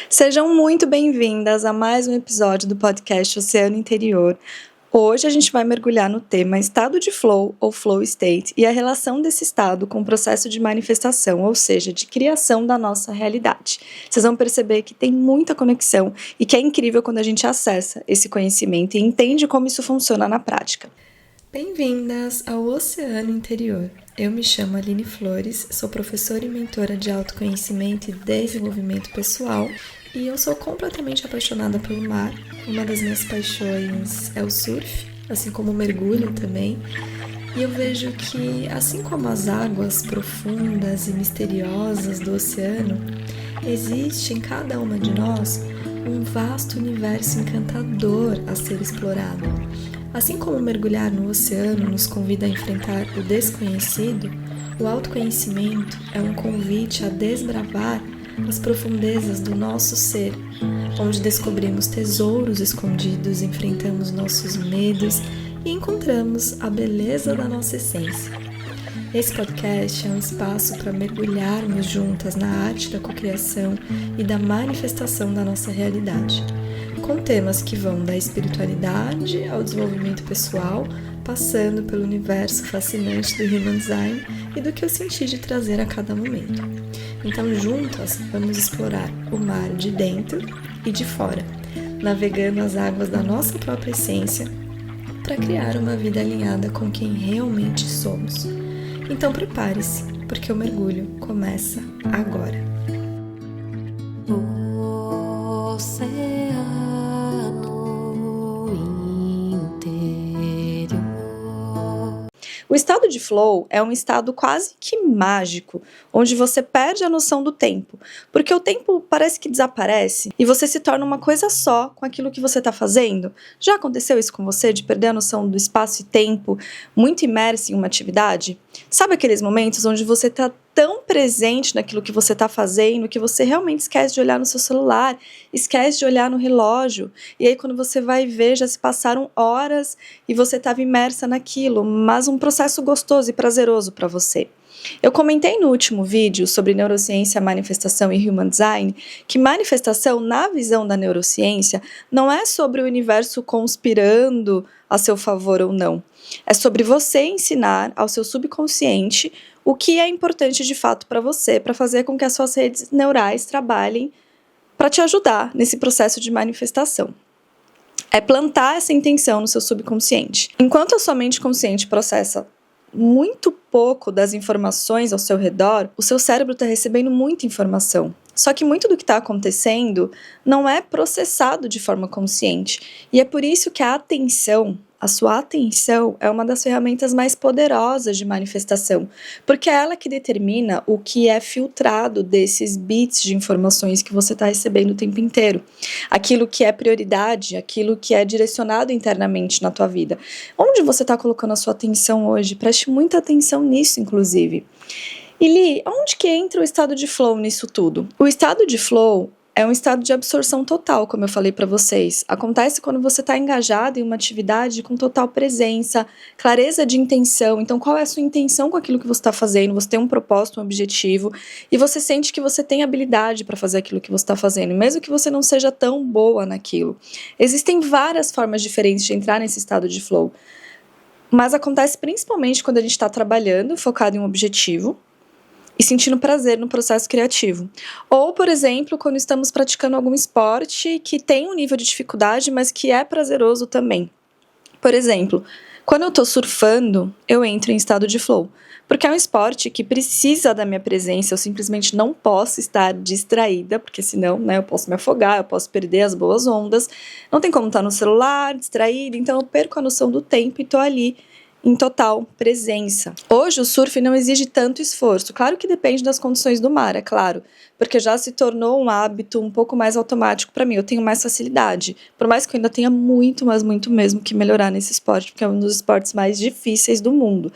Sejam muito bem-vindas a mais um episódio do podcast Oceano Interior. Hoje a gente vai mergulhar no tema estado de flow ou flow state e a relação desse estado com o processo de manifestação, ou seja, de criação da nossa realidade. Vocês vão perceber que tem muita conexão e que é incrível quando a gente acessa esse conhecimento e entende como isso funciona na prática. Bem-vindas ao Oceano Interior. Eu me chamo Aline Flores, sou professora e mentora de autoconhecimento e desenvolvimento pessoal e eu sou completamente apaixonada pelo mar. Uma das minhas paixões é o surf, assim como o mergulho também. E eu vejo que, assim como as águas profundas e misteriosas do oceano, existe em cada uma de nós um vasto universo encantador a ser explorado. Assim como mergulhar no oceano nos convida a enfrentar o desconhecido, o autoconhecimento é um convite a desbravar as profundezas do nosso ser, onde descobrimos tesouros escondidos, enfrentamos nossos medos e encontramos a beleza da nossa essência. Esse podcast é um espaço para mergulharmos juntas na arte da cocriação e da manifestação da nossa realidade, com temas que vão da espiritualidade ao desenvolvimento pessoal, passando pelo universo fascinante do Human Design e do que eu senti de trazer a cada momento. Então, juntas, vamos explorar o mar de dentro e de fora, navegando as águas da nossa própria essência para criar uma vida alinhada com quem realmente somos. Então, prepare-se, porque o mergulho começa agora. O estado de flow é um estado quase que mágico, onde você perde a noção do tempo, porque o tempo parece que desaparece e você se torna uma coisa só com aquilo que você está fazendo. Já aconteceu isso com você, de perder a noção do espaço e tempo, muito imerso em uma atividade? Sabe aqueles momentos onde você está tão presente naquilo que você está fazendo que você realmente esquece de olhar no seu celular, esquece de olhar no relógio, e aí quando você vai ver já se passaram horas e você estava imersa naquilo, mas um processo gostoso e prazeroso para você. Eu comentei no último vídeo sobre neurociência, manifestação e human design que manifestação, na visão da neurociência, não é sobre o universo conspirando a seu favor ou não. É sobre você ensinar ao seu subconsciente o que é importante de fato para você, para fazer com que as suas redes neurais trabalhem para te ajudar nesse processo de manifestação. É plantar essa intenção no seu subconsciente. Enquanto a sua mente consciente processa muito pouco das informações ao seu redor, o seu cérebro está recebendo muita informação. Só que muito do que está acontecendo não é processado de forma consciente. E é por isso que a sua atenção é uma das ferramentas mais poderosas de manifestação, porque é ela que determina o que é filtrado desses bits de informações que você está recebendo o tempo inteiro. Aquilo que é prioridade, aquilo que é direcionado internamente na tua vida. Onde você está colocando a sua atenção hoje? Preste muita atenção nisso, inclusive. E Li, onde que entra o estado de flow nisso tudo? O estado de flow é um estado de absorção total, como eu falei para vocês. Acontece quando você está engajado em uma atividade com total presença, clareza de intenção. Então, qual é a sua intenção com aquilo que você está fazendo? Você tem um propósito, um objetivo, e você sente que você tem habilidade para fazer aquilo que você está fazendo, mesmo que você não seja tão boa naquilo. Existem várias formas diferentes de entrar nesse estado de flow, mas acontece principalmente quando a gente está trabalhando, focado em um objetivo, e sentindo prazer no processo criativo. Ou, por exemplo, quando estamos praticando algum esporte que tem um nível de dificuldade, mas que é prazeroso também. Por exemplo, quando eu estou surfando, eu entro em estado de flow, porque é um esporte que precisa da minha presença, eu simplesmente não posso estar distraída, porque senão, eu posso me afogar, eu posso perder as boas ondas, não tem como estar no celular, distraída, então eu perco a noção do tempo e estou ali em total presença. Hoje o surf não exige tanto esforço, claro que depende das condições do mar, é claro, porque já se tornou um hábito um pouco mais automático para mim, eu tenho mais facilidade, por mais que eu ainda tenha muito, mas muito mesmo que melhorar nesse esporte, porque é um dos esportes mais difíceis do mundo,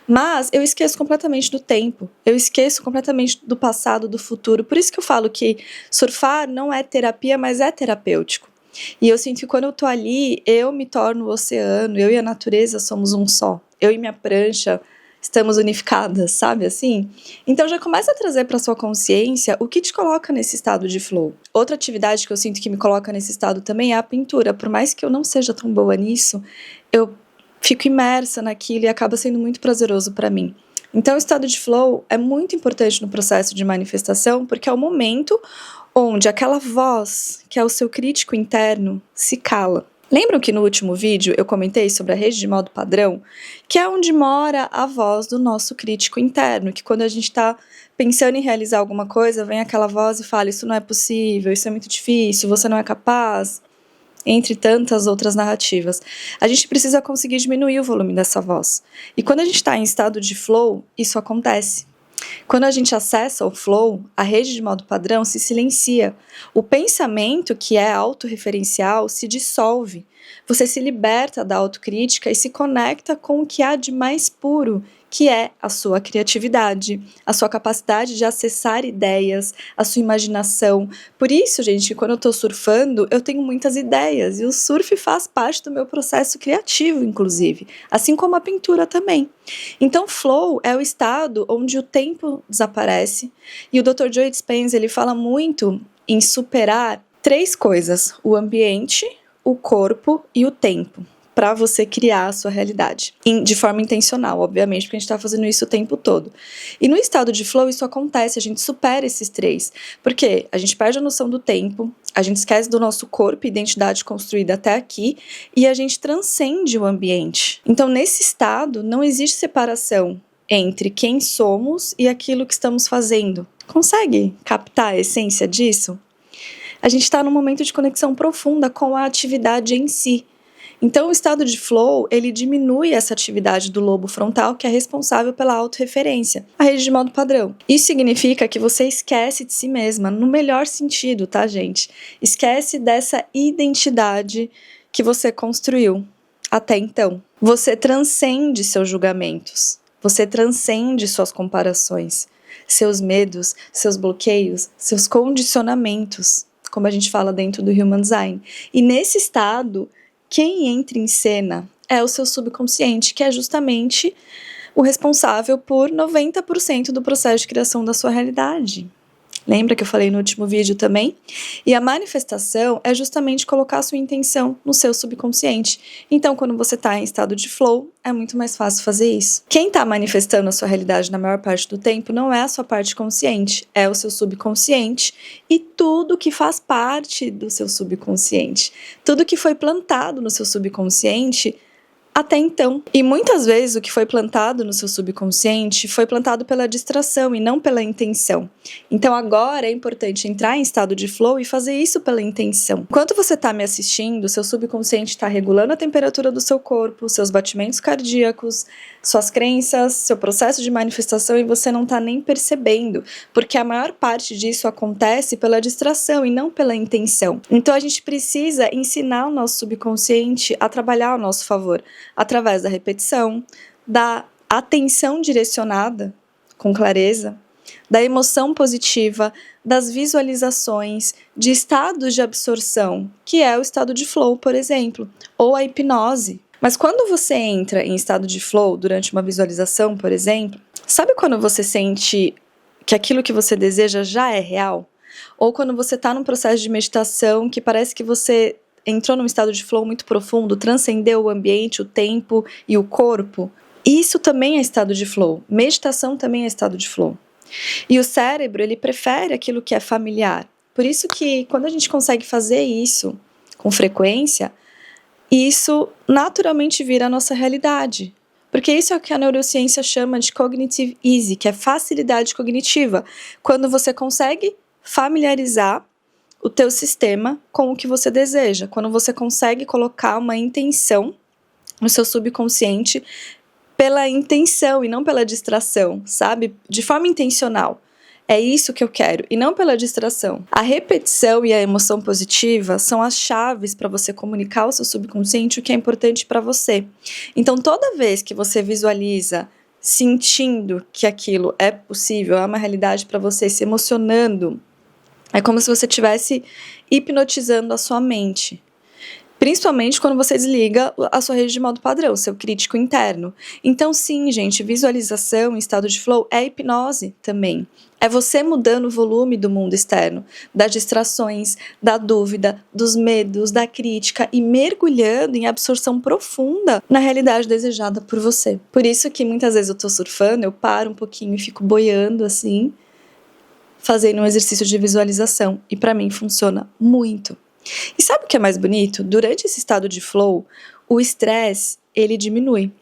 mas eu esqueço completamente do tempo, eu esqueço completamente do passado, do futuro, por isso que eu falo que surfar não é terapia, mas é terapêutico. E eu sinto que quando eu tô ali, eu me torno o oceano, eu e a natureza somos um só. Eu e minha prancha, estamos unificadas, sabe assim? Então já começa a trazer para sua consciência o que te coloca nesse estado de flow. Outra atividade que eu sinto que me coloca nesse estado também é a pintura. Por mais que eu não seja tão boa nisso, eu fico imersa naquilo e acaba sendo muito prazeroso para mim. Então o estado de flow é muito importante no processo de manifestação, porque é o momento onde aquela voz, que é o seu crítico interno, se cala. Lembram que no último vídeo eu comentei sobre a rede de modo padrão? Que é onde mora a voz do nosso crítico interno, que quando a gente está pensando em realizar alguma coisa, vem aquela voz e fala: isso não é possível, isso é muito difícil, você não é capaz, entre tantas outras narrativas. A gente precisa conseguir diminuir o volume dessa voz. E quando a gente está em estado de flow, isso acontece. Quando a gente acessa o flow, a rede de modo padrão se silencia. O pensamento, que é autorreferencial, se dissolve. Você se liberta da autocrítica e se conecta com o que há de mais puro, que é a sua criatividade, a sua capacidade de acessar ideias, a sua imaginação. Por isso, gente, quando eu tô surfando, eu tenho muitas ideias, e o surf faz parte do meu processo criativo, inclusive, assim como a pintura também. Então, flow é o estado onde o tempo desaparece, e o Dr. Joe Dispenza, ele fala muito em superar 3 coisas: o ambiente, o corpo e o tempo, para você criar a sua realidade, de forma intencional, obviamente, porque a gente está fazendo isso o tempo todo. E no estado de flow isso acontece, a gente supera esses 3, porque a gente perde a noção do tempo, a gente esquece do nosso corpo e identidade construída até aqui, e a gente transcende o ambiente. Então, nesse estado, não existe separação entre quem somos e aquilo que estamos fazendo. Consegue captar a essência disso? A gente está num momento de conexão profunda com a atividade em si. Então, o estado de flow, ele diminui essa atividade do lobo frontal, que é responsável pela autorreferência, a rede de modo padrão. Isso significa que você esquece de si mesma, no melhor sentido, tá, gente? Esquece dessa identidade que você construiu até então. Você transcende seus julgamentos, você transcende suas comparações, seus medos, seus bloqueios, seus condicionamentos, como a gente fala dentro do Human Design. E nesse estado, quem entra em cena é o seu subconsciente, que é justamente o responsável por 90% do processo de criação da sua realidade. Lembra que eu falei no último vídeo também? E a manifestação é justamente colocar a sua intenção no seu subconsciente. Então, quando você está em estado de flow, é muito mais fácil fazer isso. Quem está manifestando a sua realidade na maior parte do tempo não é a sua parte consciente, é o seu subconsciente e tudo que faz parte do seu subconsciente. Tudo que foi plantado no seu subconsciente até então. E muitas vezes o que foi plantado no seu subconsciente foi plantado pela distração e não pela intenção. Então agora é importante entrar em estado de flow e fazer isso pela intenção. Enquanto você está me assistindo, seu subconsciente está regulando a temperatura do seu corpo, seus batimentos cardíacos, suas crenças, seu processo de manifestação, e você não está nem percebendo, porque a maior parte disso acontece pela distração e não pela intenção. Então a gente precisa ensinar o nosso subconsciente a trabalhar ao nosso favor, através da repetição, da atenção direcionada com clareza, da emoção positiva, das visualizações, de estados de absorção, que é o estado de flow, por exemplo, ou a hipnose. Mas quando você entra em estado de flow durante uma visualização, por exemplo, sabe quando você sente que aquilo que você deseja já é real? Ou quando você está num processo de meditação que parece que você entrou num estado de flow muito profundo, transcendeu o ambiente, o tempo e o corpo? Isso também é estado de flow. Meditação também é estado de flow. E o cérebro, ele prefere aquilo que é familiar. Por isso que quando a gente consegue fazer isso com frequência, isso naturalmente vira a nossa realidade. Porque isso é o que a neurociência chama de cognitive ease, que é facilidade cognitiva. Quando você consegue familiarizar o teu sistema com o que você deseja. Quando você consegue colocar uma intenção no seu subconsciente pela intenção e não pela distração, sabe? De forma intencional. É isso que eu quero, e não pela distração. A repetição e a emoção positiva são as chaves para você comunicar ao seu subconsciente o que é importante para você. Então, toda vez que você visualiza, sentindo que aquilo é possível, é uma realidade para você, se emocionando, é como se você estivesse hipnotizando a sua mente. Principalmente quando você desliga a sua rede de modo padrão, seu crítico interno. Então, sim, gente, visualização em estado de flow é hipnose também. É você mudando o volume do mundo externo, das distrações, da dúvida, dos medos, da crítica e mergulhando em absorção profunda na realidade desejada por você. Por isso que muitas vezes eu tô surfando, eu paro um pouquinho e fico boiando assim, fazendo um exercício de visualização. E para mim funciona muito. E sabe o que é mais bonito? Durante esse estado de flow, o estresse, ele diminui.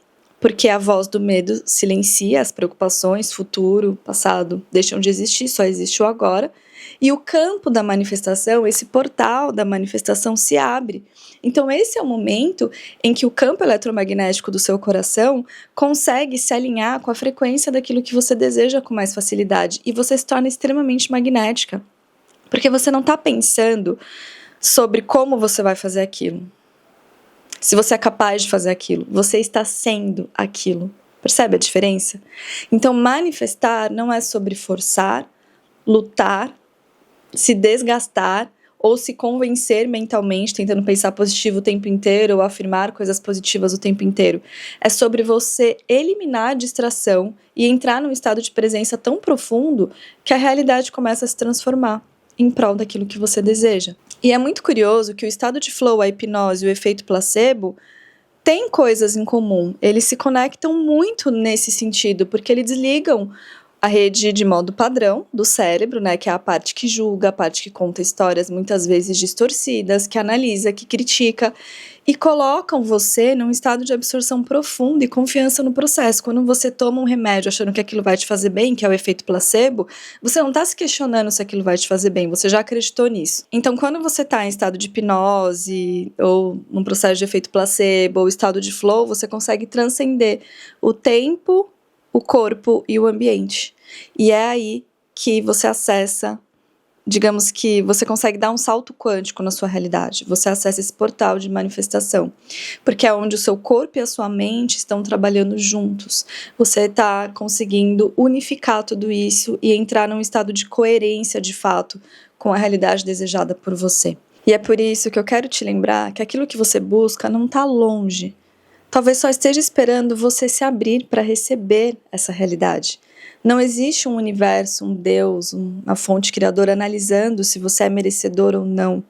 Porque a voz do medo silencia as preocupações, futuro, passado, deixam de existir, só existe o agora. E o campo da manifestação, esse portal da manifestação se abre. Então esse é o momento em que o campo eletromagnético do seu coração consegue se alinhar com a frequência daquilo que você deseja com mais facilidade. E você se torna extremamente magnética. Porque você não está pensando sobre como você vai fazer aquilo. Se você é capaz de fazer aquilo, você está sendo aquilo. Percebe a diferença? Então, manifestar não é sobre forçar, lutar, se desgastar ou se convencer mentalmente, tentando pensar positivo o tempo inteiro ou afirmar coisas positivas o tempo inteiro. É sobre você eliminar a distração e entrar num estado de presença tão profundo que a realidade começa a se transformar em prol daquilo que você deseja. E é muito curioso que o estado de flow, a hipnose e o efeito placebo têm coisas em comum. Eles se conectam muito nesse sentido, porque eles desligam a rede de modo padrão do cérebro, né, que é a parte que julga, a parte que conta histórias muitas vezes distorcidas, que analisa, que critica, e colocam você num estado de absorção profunda e confiança no processo. Quando você toma um remédio achando que aquilo vai te fazer bem, que é o efeito placebo, você não está se questionando se aquilo vai te fazer bem, você já acreditou nisso. Então, quando você está em estado de hipnose, ou num processo de efeito placebo, ou estado de flow, você consegue transcender o tempo, o corpo e o ambiente. E é aí que você acessa, digamos que você consegue dar um salto quântico na sua realidade. Você acessa esse portal de manifestação, porque é onde o seu corpo e a sua mente estão trabalhando juntos. Você está conseguindo unificar tudo isso e entrar num estado de coerência, de fato, com a realidade desejada por você. E é por isso que eu quero te lembrar que aquilo que você busca não está longe. Talvez só esteja esperando você se abrir para receber essa realidade. Não existe um universo, um Deus, uma fonte criadora analisando se você é merecedor ou não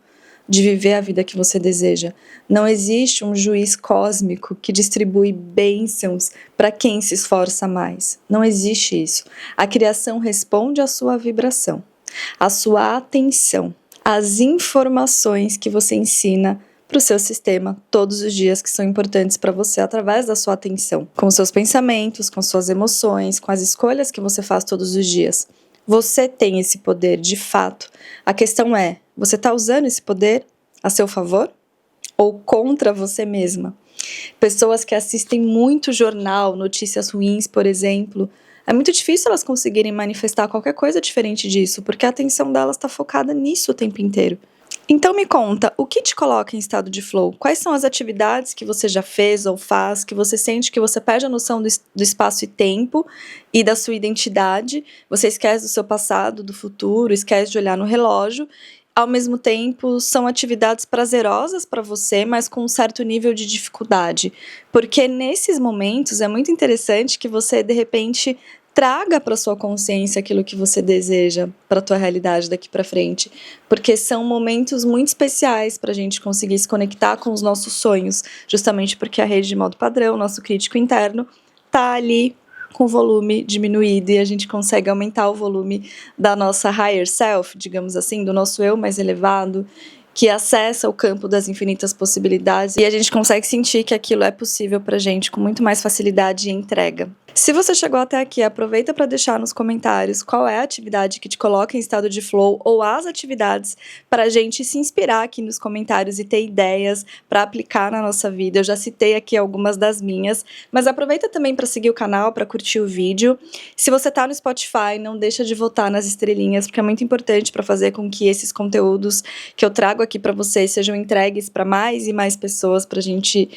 de viver a vida que você deseja. Não existe um juiz cósmico que distribui bênçãos para quem se esforça mais. Não existe isso. A criação responde à sua vibração, à sua atenção, às informações que você ensina para o seu sistema todos os dias que são importantes para você através da sua atenção, com seus pensamentos, com suas emoções, com as escolhas que você faz todos os dias. Você tem esse poder de fato. A questão é, você está usando esse poder a seu favor ou contra você mesma? Pessoas que assistem muito jornal, notícias ruins, por exemplo, é muito difícil elas conseguirem manifestar qualquer coisa diferente disso, porque a atenção delas está focada nisso o tempo inteiro. Então me conta, o que te coloca em estado de flow? Quais são as atividades que você já fez ou faz, que você sente que você perde a noção do espaço e tempo e da sua identidade, você esquece do seu passado, do futuro, esquece de olhar no relógio, ao mesmo tempo são atividades prazerosas para você, mas com um certo nível de dificuldade, porque nesses momentos é muito interessante que você de repente traga para sua consciência aquilo que você deseja para a tua realidade daqui para frente, porque são momentos muito especiais para a gente conseguir se conectar com os nossos sonhos, justamente porque a rede de modo padrão, nosso crítico interno, tá ali com o volume diminuído e a gente consegue aumentar o volume da nossa higher self, digamos assim, do nosso eu mais elevado, que acessa o campo das infinitas possibilidades e a gente consegue sentir que aquilo é possível pra gente com muito mais facilidade e entrega. Se você chegou até aqui, aproveita para deixar nos comentários qual é a atividade que te coloca em estado de flow ou as atividades para a gente se inspirar aqui nos comentários e ter ideias para aplicar na nossa vida. Eu já citei aqui algumas das minhas, mas aproveita também para seguir o canal, para curtir o vídeo. Se você tá no Spotify, não deixa de votar nas estrelinhas, porque é muito importante para fazer com que esses conteúdos que eu trago aqui para vocês sejam entregues para mais e mais pessoas, para a gente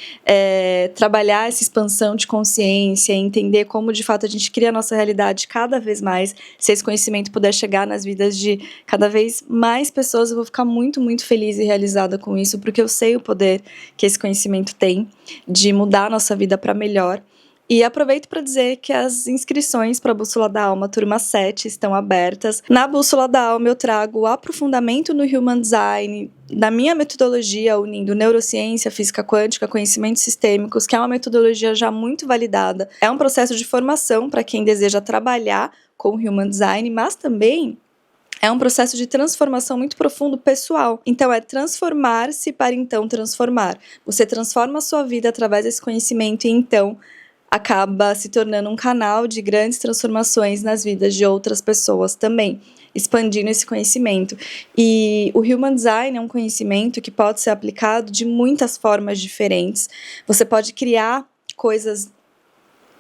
trabalhar essa expansão de consciência, entender como de fato a gente cria a nossa realidade cada vez mais. Se esse conhecimento puder chegar nas vidas de cada vez mais pessoas, eu vou ficar muito, muito feliz e realizada com isso, porque eu sei o poder que esse conhecimento tem de mudar a nossa vida para melhor. E aproveito para dizer que as inscrições para a Bússola da Alma, turma 7, estão abertas. Na Bússola da Alma eu trago o aprofundamento no Human Design, na minha metodologia, unindo neurociência, física quântica, conhecimentos sistêmicos, que é uma metodologia já muito validada. É um processo de formação para quem deseja trabalhar com o Human Design, mas também é um processo de transformação muito profundo pessoal. Então, é transformar-se para então transformar. Você transforma a sua vida através desse conhecimento e então acaba se tornando um canal de grandes transformações nas vidas de outras pessoas também, expandindo esse conhecimento. E o Human Design é um conhecimento que pode ser aplicado de muitas formas diferentes. Você pode criar coisas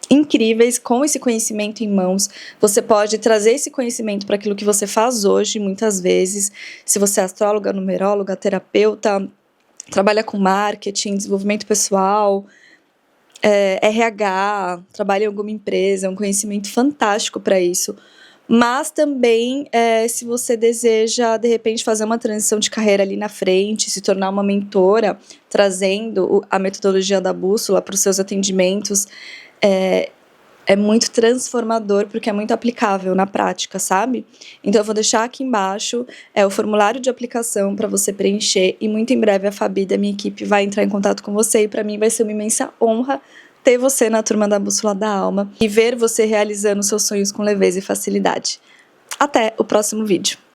incríveis com esse conhecimento em mãos. Você pode trazer esse conhecimento para aquilo que você faz hoje, muitas vezes. Se você é astróloga, numeróloga, terapeuta, trabalha com marketing, desenvolvimento pessoal, RH, trabalha em alguma empresa, é um conhecimento fantástico para isso. Mas também, se você deseja, de repente, fazer uma transição de carreira ali na frente, se tornar uma mentora, trazendo a metodologia da bússola para os seus atendimentos, é muito transformador, porque é muito aplicável na prática, sabe? Então eu vou deixar aqui embaixo o formulário de aplicação para você preencher, e muito em breve a Fabi da minha equipe vai entrar em contato com você, e para mim vai ser uma imensa honra ter você na turma da Bússola da Alma e ver você realizando seus sonhos com leveza e facilidade. Até o próximo vídeo!